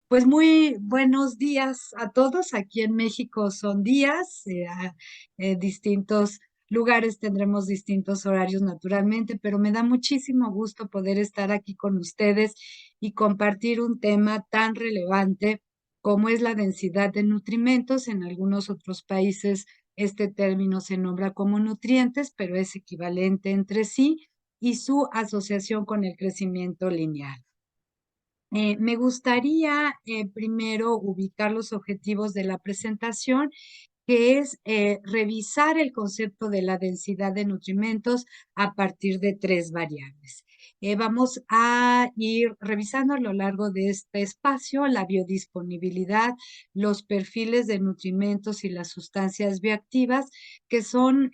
Pues muy buenos días a todos. Aquí en México son días, distintos lugares tendremos distintos horarios naturalmente, pero me da muchísimo gusto poder estar aquí con ustedes y compartir un tema tan relevante como es la densidad de nutrimentos. En algunos otros países este término se nombra como nutrientes, pero es equivalente entre sí y su asociación con el crecimiento lineal. Me gustaría primero ubicar los objetivos de la presentación, que es revisar el concepto de la densidad de nutrimentos a partir de tres variables. Vamos a ir revisando a lo largo de este espacio la biodisponibilidad, los perfiles de nutrimentos y las sustancias bioactivas, que son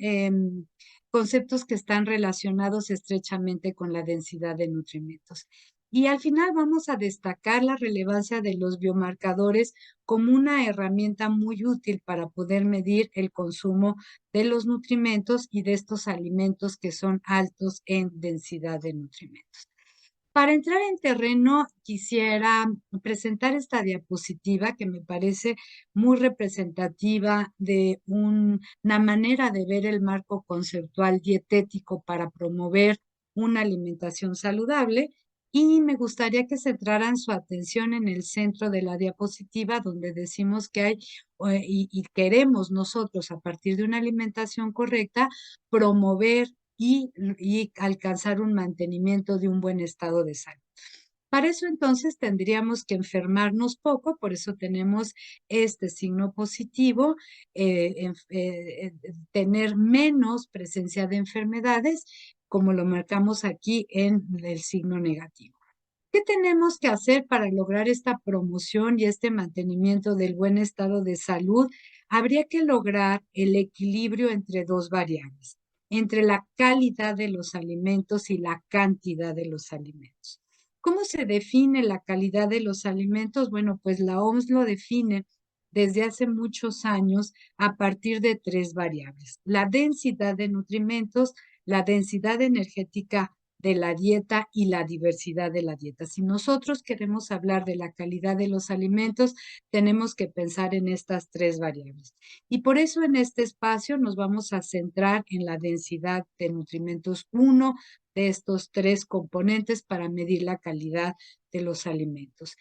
conceptos que están relacionados estrechamente con la densidad de nutrimentos. Y al final vamos a destacar la relevancia de los biomarcadores como una herramienta muy útil para poder medir el consumo de los nutrimentos y de estos alimentos que son altos en densidad de nutrimentos. Para entrar en terreno, quisiera presentar esta diapositiva que me parece muy representativa de una manera de ver el marco conceptual dietético para promover una alimentación saludable. Y me gustaría que centraran su atención en el centro de la diapositiva, donde decimos que hay y queremos nosotros, a partir de una alimentación correcta, promover y alcanzar un mantenimiento de un buen estado de salud. Para eso entonces tendríamos que enfermarnos poco, por eso tenemos este signo positivo, tener menos presencia de enfermedades, como lo marcamos aquí en el signo negativo. ¿Qué tenemos que hacer para lograr esta promoción y este mantenimiento del buen estado de salud? Habría que lograr el equilibrio entre dos variables, entre la calidad de los alimentos y la cantidad de los alimentos. ¿Cómo se define la calidad de los alimentos? Bueno, pues la OMS lo define desde hace muchos años a partir de tres variables: la densidad de nutrimentos, la densidad energética de la dieta y la diversidad de la dieta. Si nosotros queremos hablar de la calidad de los alimentos, tenemos que pensar en estas tres variables. Y por eso en este espacio nos vamos a centrar en la densidad de nutrimentos, uno de estos tres componentes para medir la calidad de los alimentos.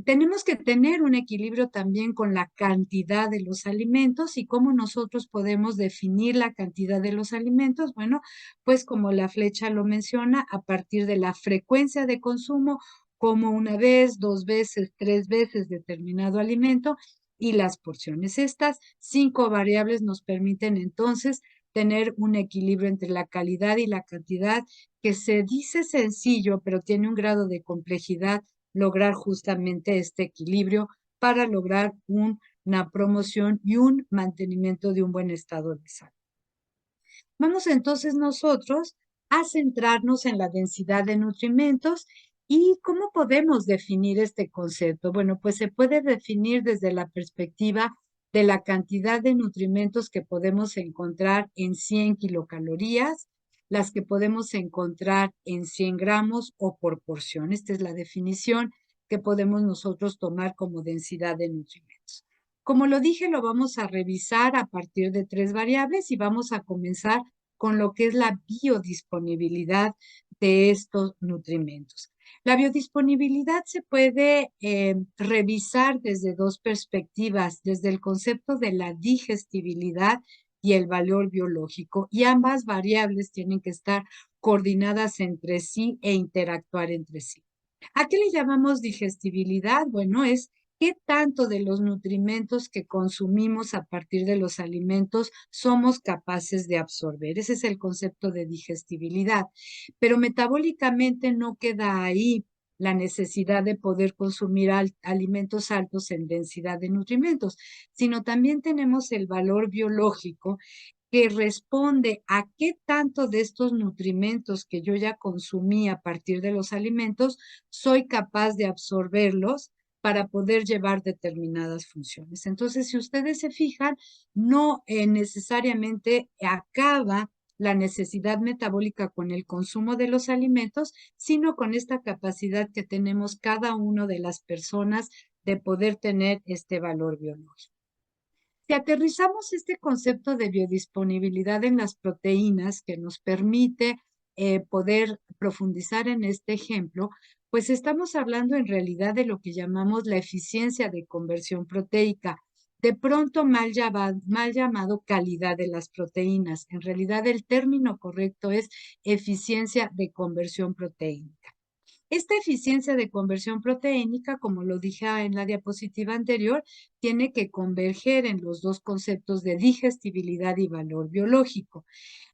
Tenemos que tener un equilibrio también con la cantidad de los alimentos y cómo nosotros podemos definir la cantidad de los alimentos. Bueno, pues como la flecha lo menciona, a partir de la frecuencia de consumo, como una vez, dos veces, tres veces determinado alimento y las porciones. Estas cinco variables nos permiten entonces tener un equilibrio entre la calidad y la cantidad que se dice sencillo, pero tiene un grado de complejidad lograr justamente este equilibrio para lograr una promoción y un mantenimiento de un buen estado de salud. Vamos entonces nosotros a centrarnos en la densidad de nutrimentos. ¿Y cómo podemos definir este concepto? Bueno, pues se puede definir desde la perspectiva de la cantidad de nutrimentos que podemos encontrar en 100 kilocalorías, las que podemos encontrar en 100 gramos o por porción. Esta es la definición que podemos nosotros tomar como densidad de nutrimentos. Como lo dije, lo vamos a revisar a partir de tres variables y vamos a comenzar con lo que es la biodisponibilidad de estos nutrimentos. La biodisponibilidad se puede revisar desde dos perspectivas, desde el concepto de la digestibilidad y el valor biológico, y ambas variables tienen que estar coordinadas entre sí e interactuar entre sí. ¿A qué le llamamos digestibilidad? Bueno, es qué tanto de los nutrimentos que consumimos a partir de los alimentos somos capaces de absorber. Ese es el concepto de digestibilidad. Pero metabólicamente no queda ahí la necesidad de poder consumir alimentos altos en densidad de nutrimentos, sino también tenemos el valor biológico que responde a qué tanto de estos nutrimentos que yo ya consumí a partir de los alimentos soy capaz de absorberlos para poder llevar determinadas funciones. Entonces, si ustedes se fijan, no necesariamente acaba la necesidad metabólica con el consumo de los alimentos, sino con esta capacidad que tenemos cada uno de las personas de poder tener este valor biológico. Si aterrizamos este concepto de biodisponibilidad en las proteínas que nos permite poder profundizar en este ejemplo, pues estamos hablando en realidad de lo que llamamos la eficiencia de conversión proteica, de pronto mal llamado calidad de las proteínas. En realidad el término correcto es eficiencia de conversión proteínica. Esta eficiencia de conversión proteínica, como lo dije en la diapositiva anterior, tiene que converger en los dos conceptos de digestibilidad y valor biológico.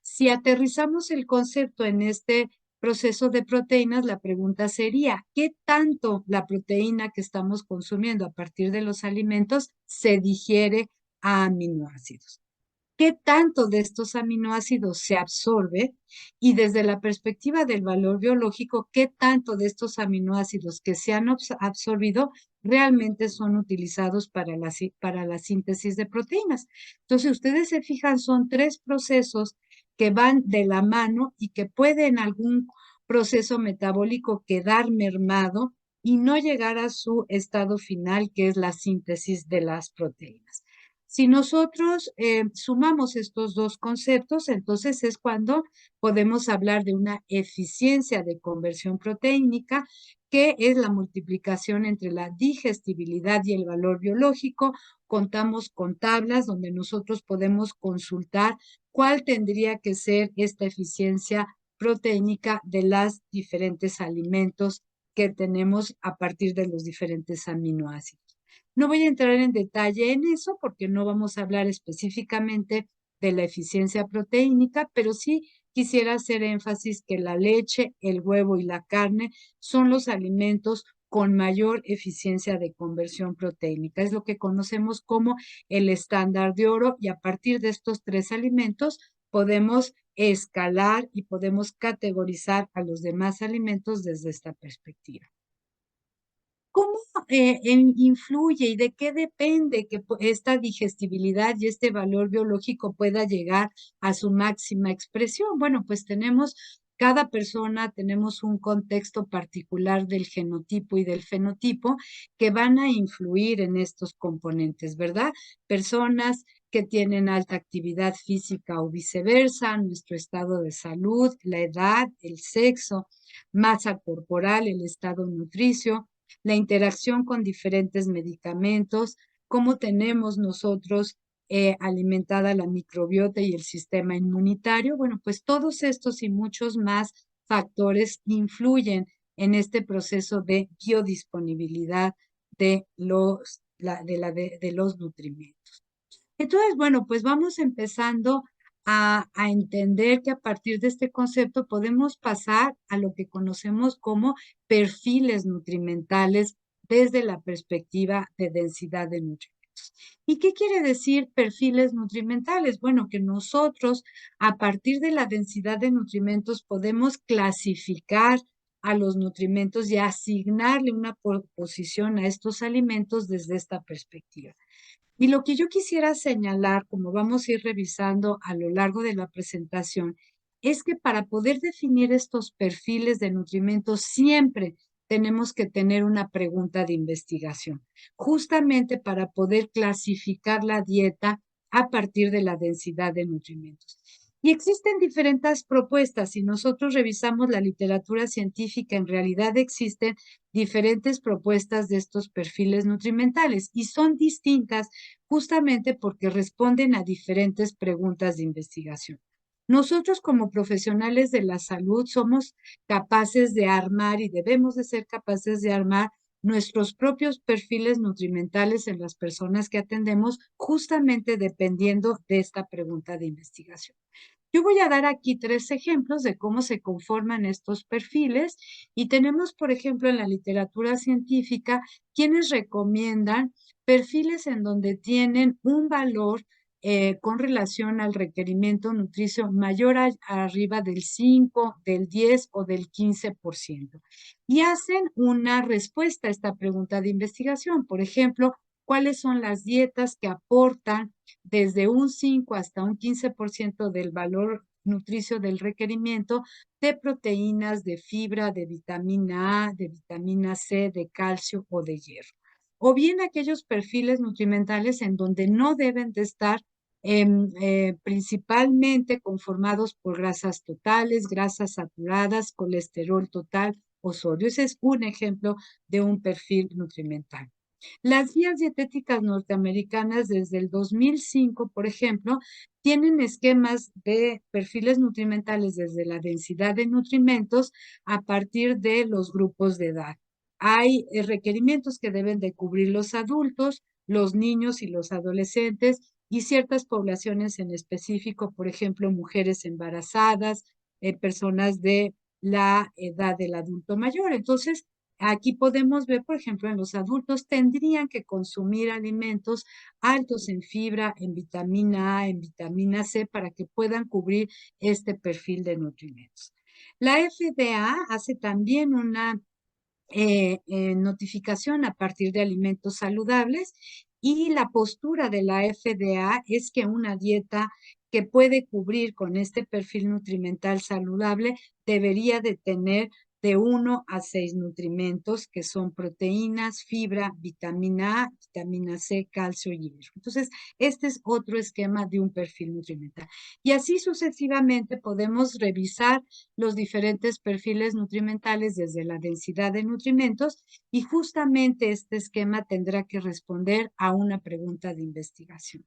Si aterrizamos el concepto en este proceso de proteínas, la pregunta sería, ¿qué tanto la proteína que estamos consumiendo a partir de los alimentos se digiere a aminoácidos? ¿Qué tanto de estos aminoácidos se absorbe? Y desde la perspectiva del valor biológico, ¿qué tanto de estos aminoácidos que se han absorbido realmente son utilizados para la síntesis de proteínas? Entonces, ustedes se fijan, son tres procesos que van de la mano y que puede en algún proceso metabólico quedar mermado y no llegar a su estado final, que es la síntesis de las proteínas. Si nosotros sumamos estos dos conceptos, entonces es cuando podemos hablar de una eficiencia de conversión proteínica, que es la multiplicación entre la digestibilidad y el valor biológico. Contamos con tablas donde nosotros podemos consultar cuál tendría que ser esta eficiencia proteínica de los diferentes alimentos que tenemos a partir de los diferentes aminoácidos. No voy a entrar en detalle en eso porque no vamos a hablar específicamente de la eficiencia proteínica, pero sí quisiera hacer énfasis que la leche, el huevo y la carne son los alimentos con mayor eficiencia de conversión proteínica. Es lo que conocemos como el estándar de oro y a partir de estos tres alimentos podemos escalar y podemos categorizar a los demás alimentos desde esta perspectiva. ¿Cómo influye y de qué depende que esta digestibilidad y este valor biológico pueda llegar a su máxima expresión? Bueno, pues cada persona tenemos un contexto particular del genotipo y del fenotipo que van a influir en estos componentes, ¿verdad? Personas que tienen alta actividad física o viceversa, nuestro estado de salud, la edad, el sexo, masa corporal, el estado nutricio, la interacción con diferentes medicamentos, cómo tenemos nosotros alimentada la microbiota y el sistema inmunitario. Bueno, pues todos estos y muchos más factores influyen en este proceso de biodisponibilidad de los nutrimentos. Entonces, bueno, pues vamos empezando a entender que a partir de este concepto podemos pasar a lo que conocemos como perfiles nutrimentales desde la perspectiva de densidad de nutrientes. ¿Y qué quiere decir perfiles nutrimentales? Bueno, que nosotros a partir de la densidad de nutrimentos podemos clasificar a los nutrimentos y asignarle una posición a estos alimentos desde esta perspectiva. Y lo que yo quisiera señalar, como vamos a ir revisando a lo largo de la presentación, es que para poder definir estos perfiles de nutrimentos siempre tenemos que tener una pregunta de investigación, justamente para poder clasificar la dieta a partir de la densidad de nutrimentos. Y existen diferentes propuestas. Si nosotros revisamos la literatura científica, en realidad existen diferentes propuestas de estos perfiles nutrimentales y son distintas justamente porque responden a diferentes preguntas de investigación. Nosotros como profesionales de la salud somos capaces de armar y debemos de ser capaces de armar nuestros propios perfiles nutrimentales en las personas que atendemos, justamente dependiendo de esta pregunta de investigación. Yo voy a dar aquí tres ejemplos de cómo se conforman estos perfiles y tenemos, por ejemplo, en la literatura científica, quienes recomiendan perfiles en donde tienen un valor con relación al requerimiento nutricio mayor arriba del 5, del 10 o del 15%. Y hacen una respuesta a esta pregunta de investigación. Por ejemplo, ¿cuáles son las dietas que aportan desde un 5 hasta un 15% del valor nutricio del requerimiento de proteínas, de fibra, de vitamina A, de vitamina C, de calcio o de hierro? o bien aquellos perfiles nutrimentales en donde no deben de estar principalmente conformados por grasas totales, grasas saturadas, colesterol total o sodio. Ese es un ejemplo de un perfil nutrimental. Las guías dietéticas norteamericanas desde el 2005, por ejemplo, tienen esquemas de perfiles nutrimentales desde la densidad de nutrimentos a partir de los grupos de edad. Hay requerimientos que deben de cubrir los adultos, los niños y los adolescentes y ciertas poblaciones en específico, por ejemplo, mujeres embarazadas, personas de la edad del adulto mayor. Entonces, aquí podemos ver, por ejemplo, en los adultos tendrían que consumir alimentos altos en fibra, en vitamina A, en vitamina C, para que puedan cubrir este perfil de nutrimentos. La FDA hace también una notificación a partir de alimentos saludables y la postura de la FDA es que una dieta que puede cubrir con este perfil nutrimental saludable debería de tener de 1 a 6 nutrimentos que son proteínas, fibra, vitamina A, vitamina C, calcio y hierro. Entonces, este es otro esquema de un perfil nutrimental. Y así sucesivamente podemos revisar los diferentes perfiles nutrimentales desde la densidad de nutrimentos y justamente este esquema tendrá que responder a una pregunta de investigación.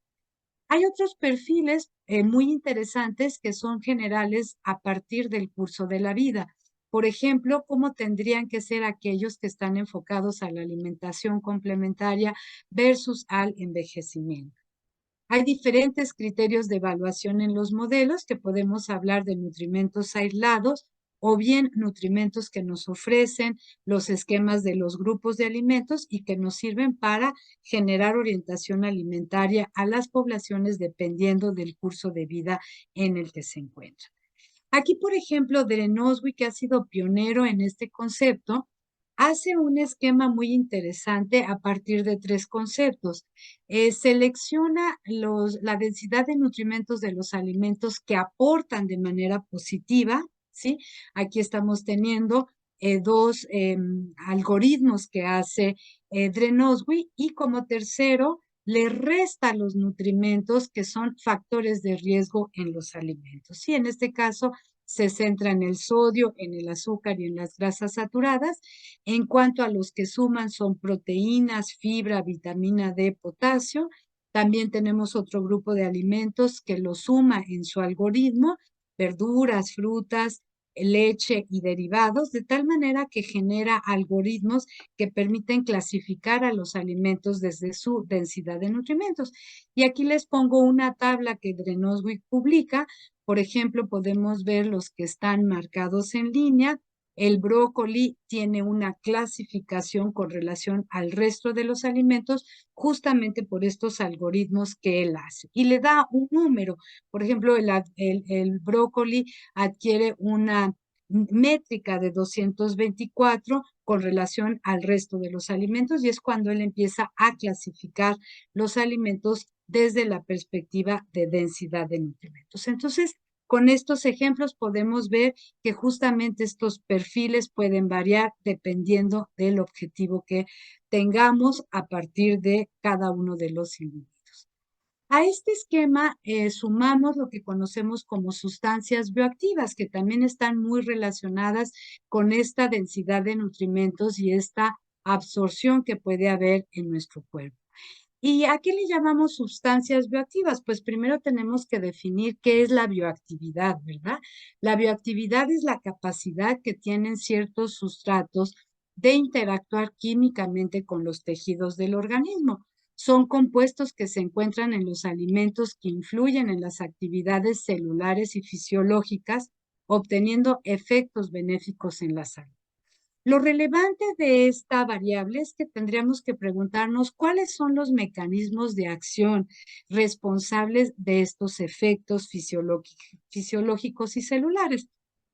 Hay otros perfiles muy interesantes que son generales a partir del curso de la vida. Por ejemplo, cómo tendrían que ser aquellos que están enfocados a la alimentación complementaria versus al envejecimiento. Hay diferentes criterios de evaluación en los modelos que podemos hablar de nutrimentos aislados o bien nutrimentos que nos ofrecen los esquemas de los grupos de alimentos y que nos sirven para generar orientación alimentaria a las poblaciones dependiendo del curso de vida en el que se encuentran. Aquí, por ejemplo, Drenoswi, que ha sido pionero en este concepto, hace un esquema muy interesante a partir de 3 conceptos. Selecciona la densidad de nutrimentos de los alimentos que aportan de manera positiva, ¿sí? Aquí estamos teniendo dos algoritmos que hace Drenoswi y como tercero le resta los nutrimentos que son factores de riesgo en los alimentos. Sí, en este caso se centra en el sodio, en el azúcar y en las grasas saturadas. En cuanto a los que suman son proteínas, fibra, vitamina D, potasio. También tenemos otro grupo de alimentos que lo suma en su algoritmo, verduras, frutas, leche y derivados, de tal manera que genera algoritmos que permiten clasificar a los alimentos desde su densidad de nutrimentos. Y aquí les pongo una tabla que Drenoswick publica. Por ejemplo, podemos ver los que están marcados en línea. El brócoli tiene una clasificación con relación al resto de los alimentos, justamente por estos algoritmos que él hace. Y le da un número. Por ejemplo, el brócoli adquiere una métrica de 224 con relación al resto de los alimentos y es cuando él empieza a clasificar los alimentos desde la perspectiva de densidad de nutrimentos. Entonces, con estos ejemplos podemos ver que justamente estos perfiles pueden variar dependiendo del objetivo que tengamos a partir de cada uno de los individuos. A este esquema sumamos lo que conocemos como sustancias bioactivas, que también están muy relacionadas con esta densidad de nutrimentos y esta absorción que puede haber en nuestro cuerpo. ¿Y a qué le llamamos sustancias bioactivas? Pues primero tenemos que definir qué es la bioactividad, ¿verdad? La bioactividad es la capacidad que tienen ciertos sustratos de interactuar químicamente con los tejidos del organismo. Son compuestos que se encuentran en los alimentos que influyen en las actividades celulares y fisiológicas, obteniendo efectos benéficos en la salud. Lo relevante de esta variable es que tendríamos que preguntarnos cuáles son los mecanismos de acción responsables de estos efectos fisiológicos y celulares.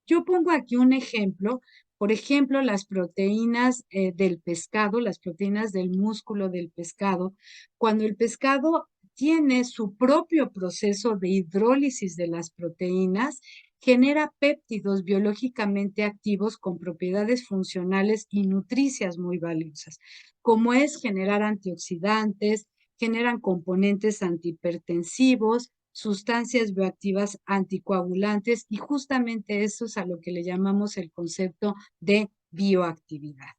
Yo pongo aquí un ejemplo, por ejemplo, las proteínas del pescado, las proteínas del músculo del pescado. Cuando el pescado tiene su propio proceso de hidrólisis de las proteínas, genera péptidos biológicamente activos con propiedades funcionales y nutricias muy valiosas, como es generar antioxidantes, generan componentes antihipertensivos, sustancias bioactivas anticoagulantes y justamente eso es a lo que le llamamos el concepto de bioactividad.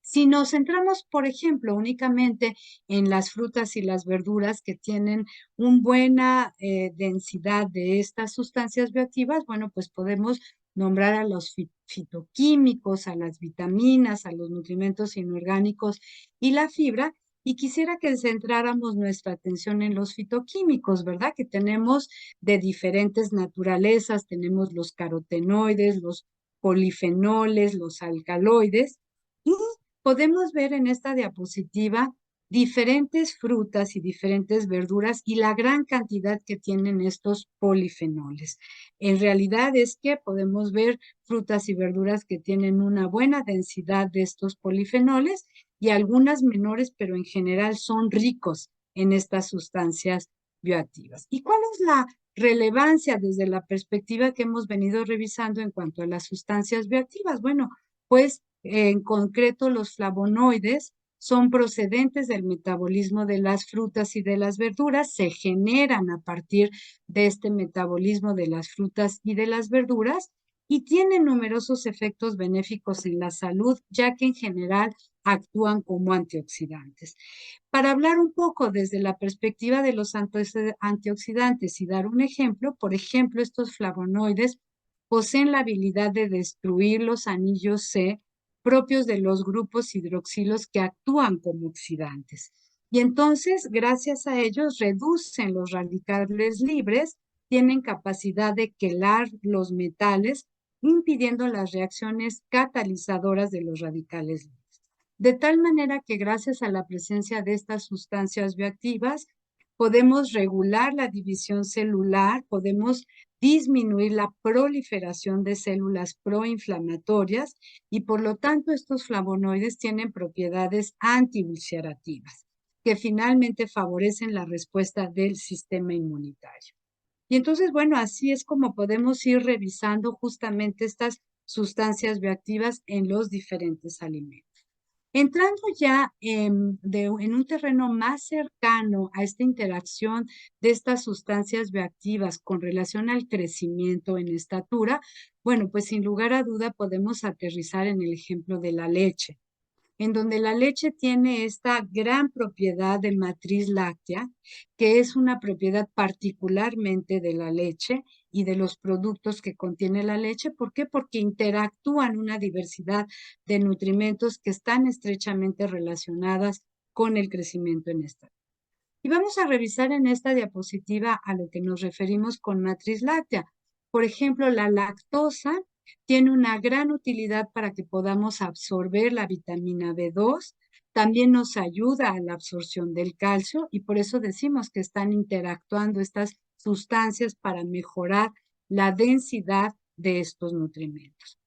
Si nos centramos, por ejemplo, únicamente en las frutas y las verduras que tienen una buena densidad de estas sustancias bioactivas, bueno, pues podemos nombrar a los fitoquímicos, a las vitaminas, a los nutrimentos inorgánicos y la fibra. Y quisiera que centráramos nuestra atención en los fitoquímicos, ¿verdad? Que tenemos de diferentes naturalezas, tenemos los carotenoides, los polifenoles, los alcaloides. Y podemos ver en esta diapositiva diferentes frutas y diferentes verduras y la gran cantidad que tienen estos polifenoles. En realidad es que podemos ver frutas y verduras que tienen una buena densidad de estos polifenoles y algunas menores, pero en general son ricos en estas sustancias bioactivas. ¿Y cuál es la relevancia desde la perspectiva que hemos venido revisando en cuanto a las sustancias bioactivas? Bueno, pues en concreto, los flavonoides son procedentes del metabolismo de las frutas y de las verduras, se generan a partir de este metabolismo de las frutas y de las verduras y tienen numerosos efectos benéficos en la salud, ya que en general actúan como antioxidantes. Para hablar un poco desde la perspectiva de los antioxidantes y dar un ejemplo, por ejemplo, estos flavonoides poseen la habilidad de destruir los anillos C propios de los grupos hidroxilos que actúan como oxidantes. Y entonces, gracias a ellos, reducen los radicales libres, tienen capacidad de quelar los metales, impidiendo las reacciones catalizadoras de los radicales libres. De tal manera que gracias a la presencia de estas sustancias bioactivas, podemos regular la división celular, podemos disminuir la proliferación de células proinflamatorias y por lo tanto estos flavonoides tienen propiedades antiulcerativas que finalmente favorecen la respuesta del sistema inmunitario. Y entonces, bueno, así es como podemos ir revisando justamente estas sustancias bioactivas en los diferentes alimentos. Entrando ya en un terreno más cercano a esta interacción de estas sustancias bioactivas con relación al crecimiento en estatura, bueno, pues sin lugar a duda podemos aterrizar en el ejemplo de la leche en donde la leche tiene esta gran propiedad de matriz láctea, que es una propiedad particularmente de la leche y de los productos que contiene la leche. ¿Por qué? Porque interactúan una diversidad de nutrimentos que están estrechamente relacionadas con el crecimiento en esta. Y vamos a revisar en esta diapositiva a lo que nos referimos con matriz láctea. Por ejemplo, la lactosa tiene una gran utilidad para que podamos absorber la vitamina B2, también nos ayuda a la absorción del calcio y por eso decimos que están interactuando estas sustancias para mejorar la densidad de estos nutrimentos.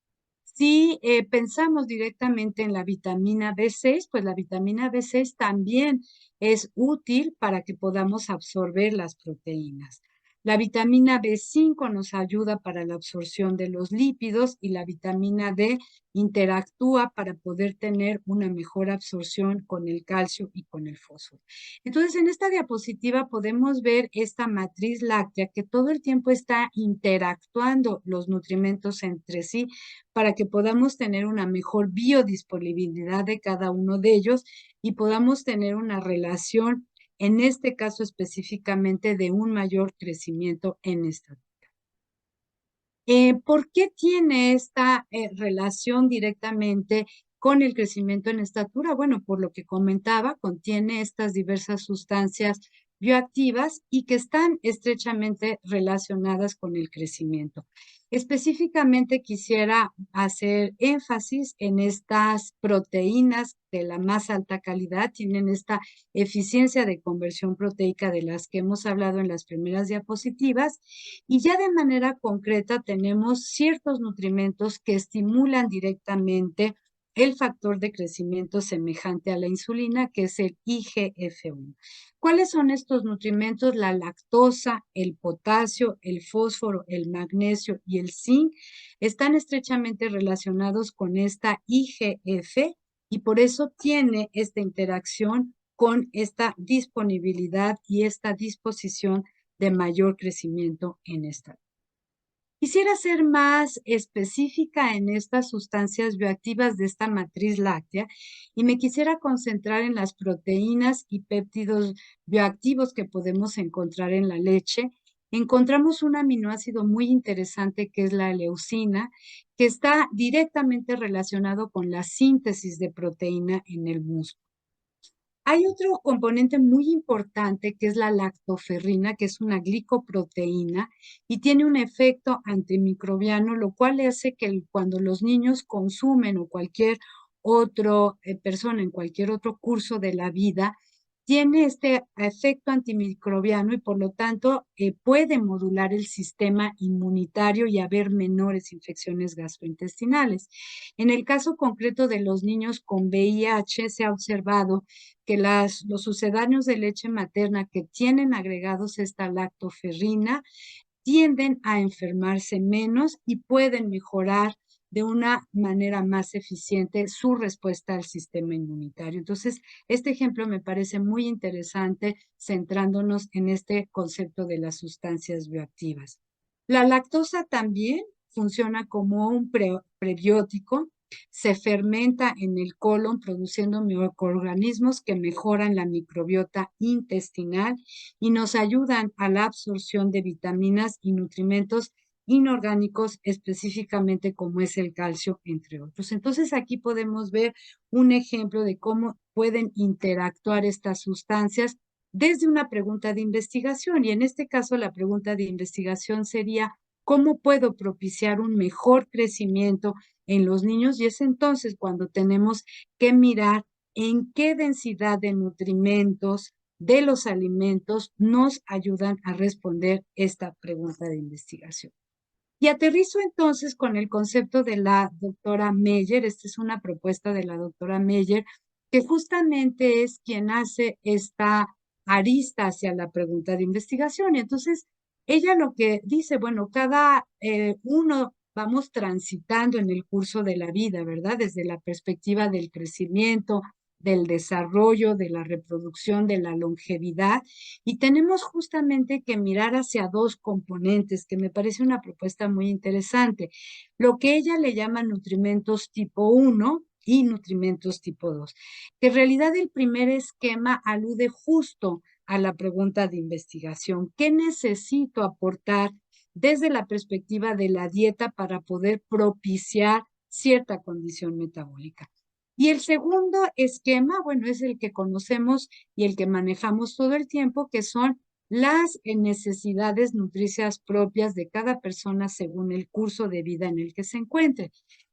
Si pensamos directamente en la vitamina B6, pues la vitamina B6 también es útil para que podamos absorber las proteínas. La vitamina B5 nos ayuda para la absorción de los lípidos y la vitamina D interactúa para poder tener una mejor absorción con el calcio y con el fósforo. Entonces, en esta diapositiva podemos ver esta matriz láctea que todo el tiempo está interactuando los nutrimentos entre sí para que podamos tener una mejor biodisponibilidad de cada uno de ellos y podamos tener una relación, en este caso específicamente, de un mayor crecimiento en esta. ¿Por qué tiene esta relación directamente con el crecimiento en estatura? Bueno, por lo que comentaba, contiene estas diversas sustancias bioactivas y que están estrechamente relacionadas con el crecimiento. Específicamente quisiera hacer énfasis en estas proteínas de la más alta calidad, tienen esta eficiencia de conversión proteica de las que hemos hablado en las primeras diapositivas y ya de manera concreta tenemos ciertos nutrimentos que estimulan directamente el factor de crecimiento semejante a la insulina, que es el IGF-1. ¿Cuáles son estos nutrimentos? La lactosa, el potasio, el fósforo, el magnesio y el zinc están estrechamente relacionados con esta IGF y por eso tiene esta interacción con esta disponibilidad y esta disposición de mayor crecimiento en esta. Quisiera ser más específica en estas sustancias bioactivas de esta matriz láctea y me quisiera concentrar en las proteínas y péptidos bioactivos que podemos encontrar en la leche. Encontramos un aminoácido muy interesante que es la leucina, que está directamente relacionado con la síntesis de proteína en el músculo. Hay otro componente muy importante que es la lactoferrina, que es una glicoproteína y tiene un efecto antimicrobiano, lo cual hace que cuando los niños consumen o cualquier otra persona en cualquier otro curso de la vida, tiene este efecto antimicrobiano y por lo tanto puede modular el sistema inmunitario y haber menores infecciones gastrointestinales. En el caso concreto de los niños con VIH se ha observado que los sucedáneos de leche materna que tienen agregados esta lactoferrina tienden a enfermarse menos y pueden mejorar de una manera más eficiente su respuesta al sistema inmunitario. Entonces, este ejemplo me parece muy interesante centrándonos en este concepto de las sustancias bioactivas. La lactosa también funciona como un prebiótico, se fermenta en el colon produciendo microorganismos que mejoran la microbiota intestinal y nos ayudan a la absorción de vitaminas y nutrimentos inorgánicos, específicamente como es el calcio, entre otros. Entonces aquí podemos ver un ejemplo de cómo pueden interactuar estas sustancias desde una pregunta de investigación. Y en este caso la pregunta de investigación sería, ¿cómo puedo propiciar un mejor crecimiento en los niños? Y es entonces cuando tenemos que mirar en qué densidad de nutrimentos de los alimentos nos ayudan a responder esta pregunta de investigación. Y aterrizo entonces con el concepto de la doctora Meyer. Esta es una propuesta de la doctora Meyer, que justamente es quien hace esta arista hacia la pregunta de investigación. Y entonces, ella lo que dice, bueno, cada uno vamos transitando en el curso de la vida, ¿verdad? Desde la perspectiva del crecimiento, del desarrollo, de la reproducción, de la longevidad, y tenemos justamente que mirar hacia dos componentes, que me parece una propuesta muy interesante. Lo que ella le llama nutrimentos tipo 1 y nutrimentos tipo 2. Que en realidad el primer esquema alude justo a la pregunta de investigación. ¿Qué necesito aportar desde la perspectiva de la dieta para poder propiciar cierta condición metabólica? Y el segundo esquema, bueno, es el que conocemos y el que manejamos todo el tiempo, que son las necesidades nutricias propias de cada persona según el curso de vida en el que se encuentre.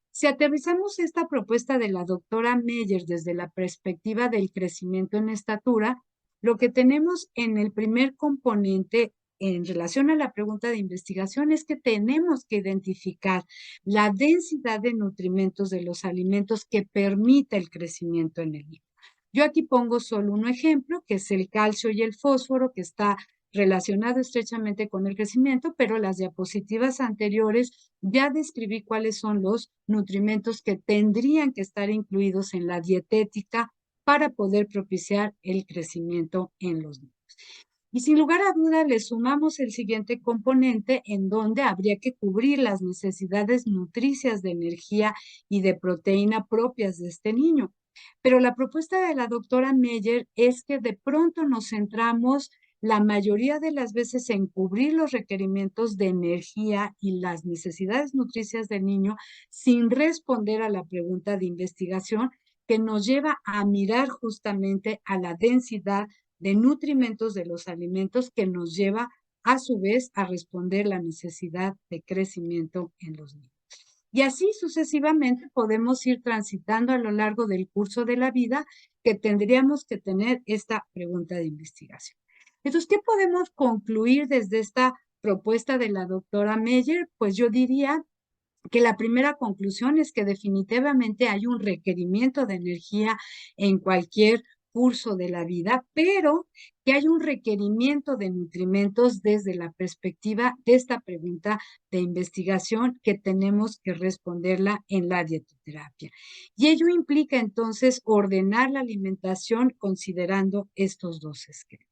Si aterrizamos esta propuesta de la doctora Meyer desde la perspectiva del crecimiento en estatura, lo que tenemos en el primer componente en relación a la pregunta de investigación es que tenemos que identificar la densidad de nutrimentos de los alimentos que permite el crecimiento en el niño. Yo aquí pongo solo un ejemplo, que es el calcio y el fósforo, que está relacionado estrechamente con el crecimiento, pero las diapositivas anteriores ya describí cuáles son los nutrimentos que tendrían que estar incluidos en la dietética para poder propiciar el crecimiento en los niños. Y sin lugar a duda le sumamos el siguiente componente en donde habría que cubrir las necesidades nutricias de energía y de proteína propias de este niño. Pero la propuesta de la doctora Meyer es que de pronto nos centramos la mayoría de las veces en cubrir los requerimientos de energía y las necesidades nutricias del niño sin responder a la pregunta de investigación que nos lleva a mirar justamente a la densidad de nutrimentos de los alimentos que nos lleva a su vez a responder la necesidad de crecimiento en los niños. Y así sucesivamente podemos ir transitando a lo largo del curso de la vida que tendríamos que tener esta pregunta de investigación. Entonces, ¿qué podemos concluir desde esta propuesta de la doctora Meyer? Pues yo diría que la primera conclusión es que definitivamente hay un requerimiento de energía en cualquier curso de la vida, pero que hay un requerimiento de nutrimentos desde la perspectiva de esta pregunta de investigación que tenemos que responderla en la dietoterapia. Y ello implica entonces ordenar la alimentación considerando estos dos esquemas.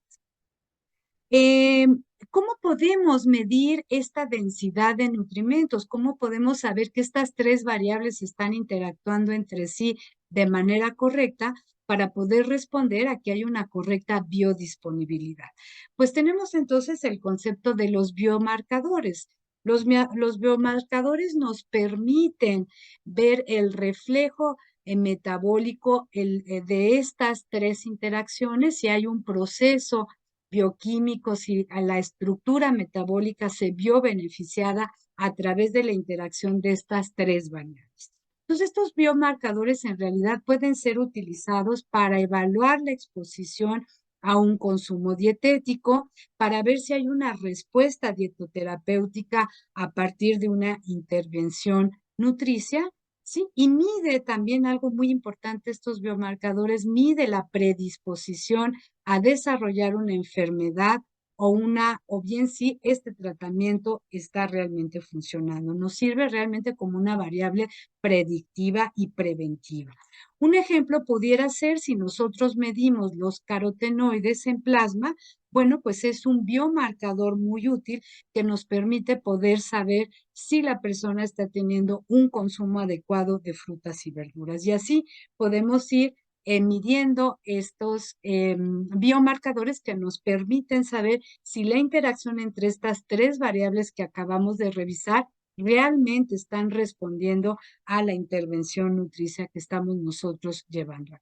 Eh, ¿Cómo podemos medir esta densidad de nutrimentos? ¿Cómo podemos saber que estas tres variables están interactuando entre sí de manera correcta para poder responder a que hay una correcta biodisponibilidad? Pues tenemos entonces el concepto de los biomarcadores. Los biomarcadores nos permiten ver el reflejo metabólico de estas tres interacciones, si hay un proceso bioquímicos y a la estructura metabólica se vio beneficiada a través de la interacción de estas tres variables. Entonces, estos biomarcadores en realidad pueden ser utilizados para evaluar la exposición a un consumo dietético, para ver si hay una respuesta dietoterapéutica a partir de una intervención nutricia, ¿sí? Y mide también algo muy importante, estos biomarcadores, mide la predisposición a desarrollar una enfermedad o bien si este tratamiento está realmente funcionando. Nos sirve realmente como una variable predictiva y preventiva. Un ejemplo pudiera ser si nosotros medimos los carotenoides en plasma, bueno, pues es un biomarcador muy útil que nos permite poder saber si la persona está teniendo un consumo adecuado de frutas y verduras. Y así podemos ir midiendo estos biomarcadores que nos permiten saber si la interacción entre estas tres variables que acabamos de revisar realmente están respondiendo a la intervención nutricia que estamos nosotros llevando.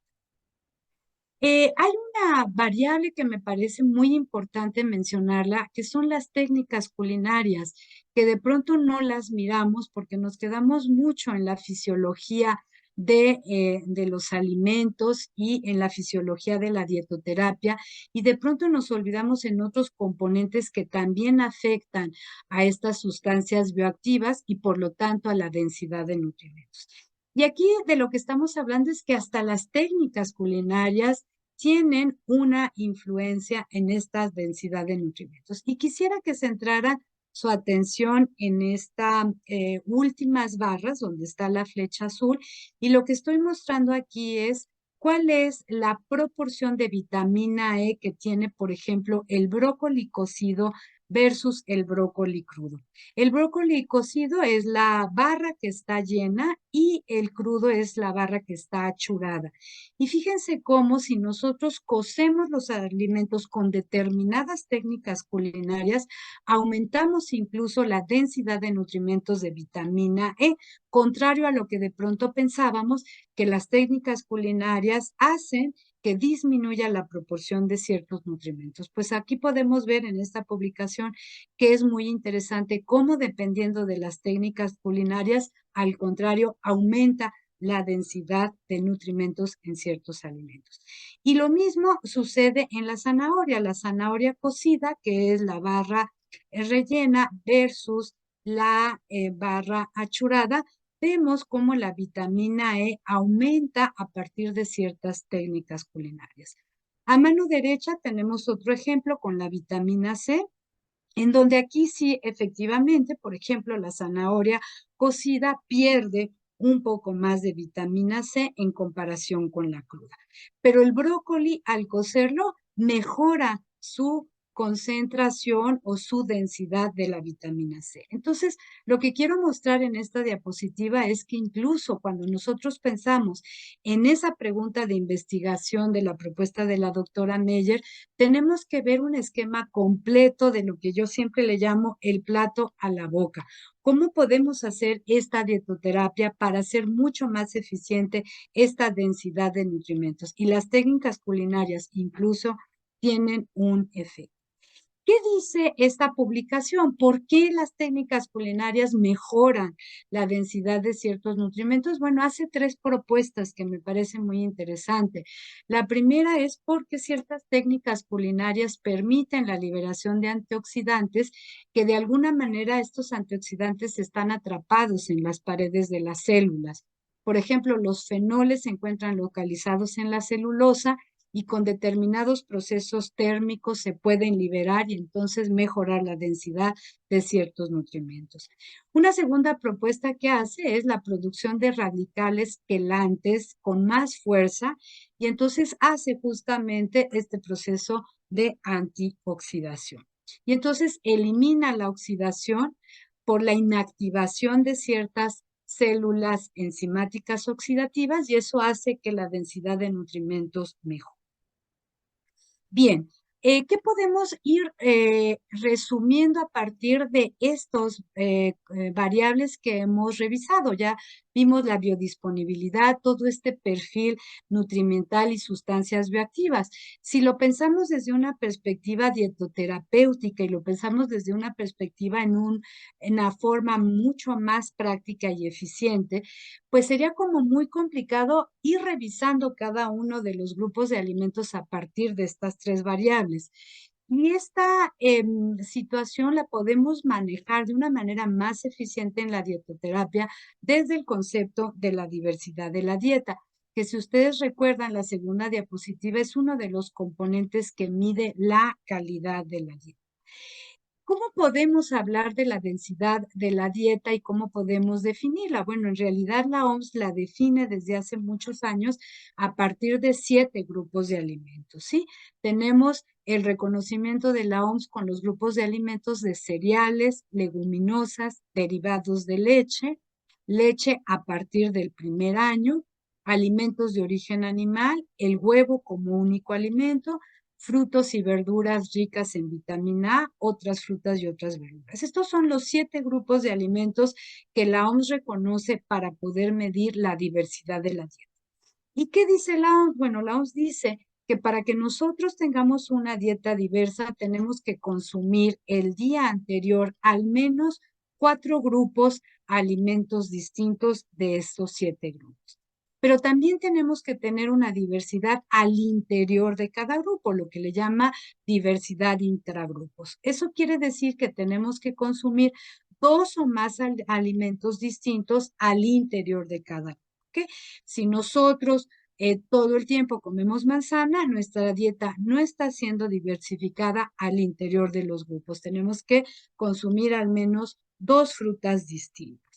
Hay una variable que me parece muy importante mencionarla, que son las técnicas culinarias, que de pronto no las miramos porque nos quedamos mucho en la fisiología de los alimentos y en la fisiología de la dietoterapia, y de pronto nos olvidamos en otros componentes que también afectan a estas sustancias bioactivas y por lo tanto a la densidad de nutrimentos. Y aquí de lo que estamos hablando es que hasta las técnicas culinarias tienen una influencia en esta densidad de nutrimentos. Y quisiera que centrara su atención en estas últimas barras donde está la flecha azul, y lo que estoy mostrando aquí es cuál es la proporción de vitamina E que tiene, por ejemplo, el brócoli cocido versus el brócoli crudo. El brócoli cocido es la barra que está llena y el crudo es la barra que está achurada. Y fíjense cómo si nosotros cocemos los alimentos con determinadas técnicas culinarias, aumentamos incluso la densidad de nutrimentos de vitamina E, contrario a lo que de pronto pensábamos que las técnicas culinarias hacen que disminuya la proporción de ciertos nutrimentos. Pues aquí podemos ver en esta publicación que es muy interesante cómo dependiendo de las técnicas culinarias, al contrario, aumenta la densidad de nutrimentos en ciertos alimentos. Y lo mismo sucede en la zanahoria cocida, que es la barra rellena versus la barra achurada. Vemos cómo la vitamina E aumenta a partir de ciertas técnicas culinarias. A mano derecha tenemos otro ejemplo con la vitamina C, en donde aquí sí, efectivamente, por ejemplo, la zanahoria cocida pierde un poco más de vitamina C en comparación con la cruda. Pero el brócoli, al cocerlo, mejora su concentración o su densidad de la vitamina C. Entonces, lo que quiero mostrar en esta diapositiva es que incluso cuando nosotros pensamos en esa pregunta de investigación de la propuesta de la doctora Meyer, tenemos que ver un esquema completo de lo que yo siempre le llamo el plato a la boca. ¿Cómo podemos hacer esta dietoterapia para hacer mucho más eficiente esta densidad de nutrimentos? Y las técnicas culinarias incluso tienen un efecto. ¿Qué dice esta publicación? ¿Por qué las técnicas culinarias mejoran la densidad de ciertos nutrimentos? Bueno, hace tres propuestas que me parecen muy interesantes. La primera es porque ciertas técnicas culinarias permiten la liberación de antioxidantes, que de alguna manera estos antioxidantes están atrapados en las paredes de las células. Por ejemplo, los fenoles se encuentran localizados en la celulosa y con determinados procesos térmicos se pueden liberar y entonces mejorar la densidad de ciertos nutrimentos. Una segunda propuesta que hace es la producción de radicales quelantes con más fuerza y entonces hace justamente este proceso de antioxidación. Y entonces elimina la oxidación por la inactivación de ciertas células enzimáticas oxidativas y eso hace que la densidad de nutrimentos mejore. Bien, ¿qué podemos ir resumiendo a partir de estos variables que hemos revisado? Ya vimos la biodisponibilidad, todo este perfil nutrimental y sustancias bioactivas. Si lo pensamos desde una perspectiva dietoterapéutica y lo pensamos desde una perspectiva en una forma mucho más práctica y eficiente, pues sería como muy complicado ir revisando cada uno de los grupos de alimentos a partir de estas tres variables. Y esta situación la podemos manejar de una manera más eficiente en la dietoterapia desde el concepto de la diversidad de la dieta, que si ustedes recuerdan, la segunda diapositiva es uno de los componentes que mide la calidad de la dieta. ¿Cómo podemos hablar de la densidad de la dieta y cómo podemos definirla? Bueno, en realidad la OMS la define desde hace muchos años a partir de 7 grupos de alimentos, ¿sí? Tenemos el reconocimiento de la OMS con los grupos de alimentos de cereales, leguminosas, derivados de leche, leche a partir del primer año, alimentos de origen animal, el huevo como único alimento, frutos y verduras ricas en vitamina A, otras frutas y otras verduras. Estos son los 7 grupos de alimentos que la OMS reconoce para poder medir la diversidad de la dieta. ¿Y qué dice la OMS? Bueno, la OMS dice que para que nosotros tengamos una dieta diversa, tenemos que consumir el día anterior al menos 4 grupos alimentos distintos de estos 7 grupos. Pero también tenemos que tener una diversidad al interior de cada grupo, lo que le llama diversidad intragrupos. Eso quiere decir que tenemos que consumir 2 o más alimentos distintos al interior de cada grupo. ¿Okay? Si nosotros todo el tiempo comemos manzana, nuestra dieta no está siendo diversificada al interior de los grupos. Tenemos que consumir al menos 2 frutas distintas.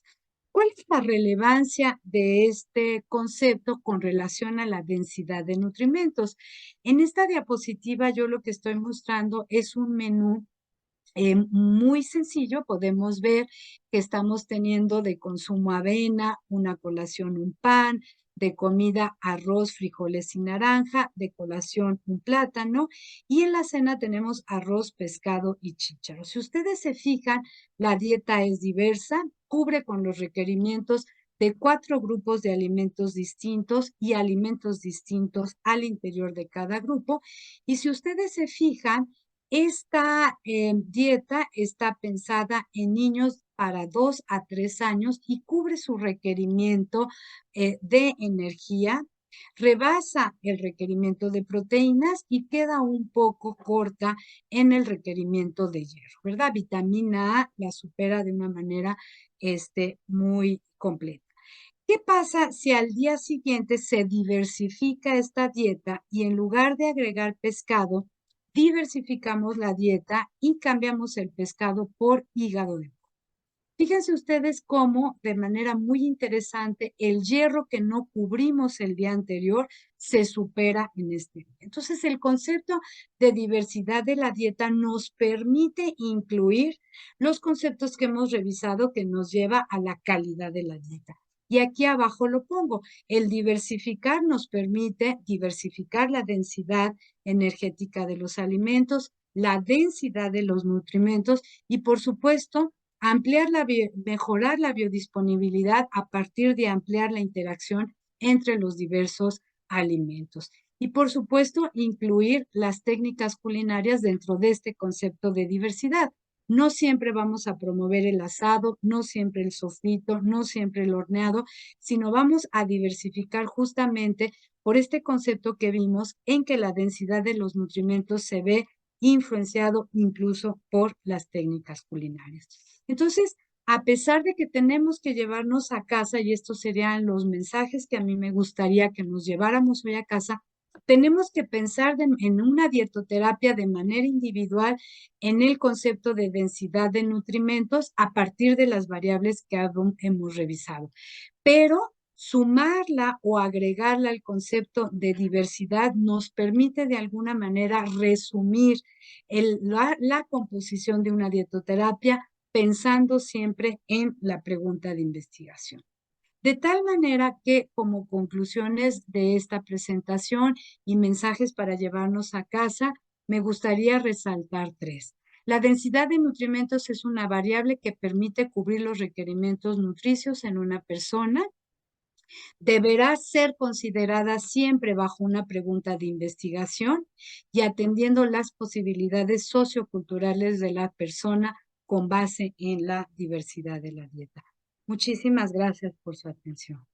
¿Cuál es la relevancia de este concepto con relación a la densidad de nutrimentos? En esta diapositiva yo lo que estoy mostrando es un menú muy sencillo. Podemos ver que estamos teniendo de consumo avena, una colación un pan, de comida arroz, frijoles y naranja, de colación un plátano y en la cena tenemos arroz, pescado y chícharo. Si ustedes se fijan, la dieta es diversa, cubre con los requerimientos de 4 grupos de alimentos distintos y alimentos distintos al interior de cada grupo. Y si ustedes se fijan, esta dieta está pensada en niños para 2 a 3 años y cubre su requerimiento de energía, rebasa el requerimiento de proteínas y queda un poco corta en el requerimiento de hierro, ¿verdad? Vitamina A la supera de una manera muy completa. ¿Qué pasa si al día siguiente se diversifica esta dieta y en lugar de agregar pescado, diversificamos la dieta y cambiamos el pescado por hígado de pollo? Fíjense ustedes cómo, de manera muy interesante, el hierro que no cubrimos el día anterior se supera en este día. Entonces, el concepto de diversidad de la dieta nos permite incluir los conceptos que hemos revisado que nos lleva a la calidad de la dieta. Y aquí abajo lo pongo. El diversificar nos permite diversificar la densidad energética de los alimentos, la densidad de los nutrimentos y, por supuesto, mejorar la biodisponibilidad a partir de ampliar la interacción entre los diversos alimentos. Y por supuesto, incluir las técnicas culinarias dentro de este concepto de diversidad. No siempre vamos a promover el asado, no siempre el sofrito, no siempre el horneado, sino vamos a diversificar justamente por este concepto que vimos en que la densidad de los nutrimentos se ve influenciado incluso por las técnicas culinarias. Entonces, a pesar de que tenemos que llevarnos a casa, y estos serían los mensajes que a mí me gustaría que nos lleváramos hoy a casa, tenemos que pensar en una dietoterapia de manera individual en el concepto de densidad de nutrimentos a partir de las variables que hemos revisado. Pero sumarla o agregarla al concepto de diversidad nos permite de alguna manera resumir la composición de una dietoterapia pensando siempre en la pregunta de investigación. De tal manera que como conclusiones de esta presentación y mensajes para llevarnos a casa, me gustaría resaltar tres. La densidad de nutrimentos es una variable que permite cubrir los requerimientos nutricios en una persona. Deberá ser considerada siempre bajo una pregunta de investigación y atendiendo las posibilidades socioculturales de la persona con base en la diversidad de la dieta. Muchísimas gracias por su atención.